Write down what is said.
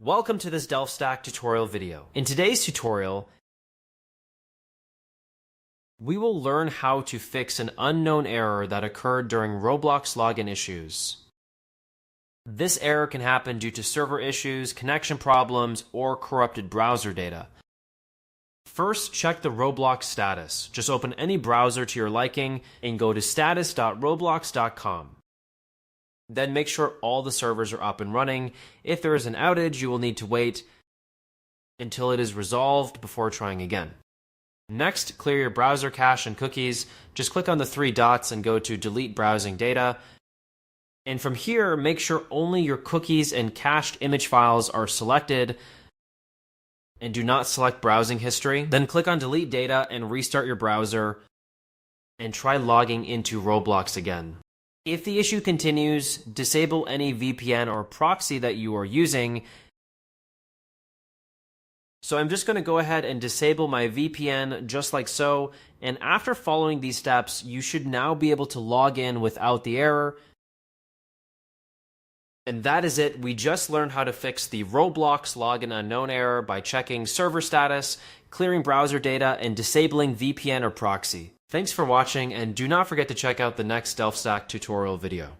Welcome to this Delft Stack tutorial video. In today's tutorial, we will learn how to fix an unknown error that occurred during Roblox login issues. This error can happen due to server issues, connection problems, or corrupted browser data. First, check the Roblox status. Just open any browser to your liking and go to status.roblox.com. Then make sure all the servers are up and running. If there is an outage, you will need to wait until it is resolved before trying again. Next, clear your browser cache and cookies. Just click on the three dots and go to Delete Browsing Data. And from here, make sure only your cookies and cached image files are selected and do not select browsing history. Then click on Delete Data and restart your browser and try logging into Roblox again. If the issue continues, disable any VPN or proxy that you are using. So I'm just going to go ahead and disable my VPN just like so. And after following these steps, you should now be able to log in without the error. And that is it. We just learned how to fix the Roblox login unknown error by checking server status, clearing browser data, and disabling VPN or proxy. Thanks for watching, and do not forget to check out the next Delft Stack tutorial video.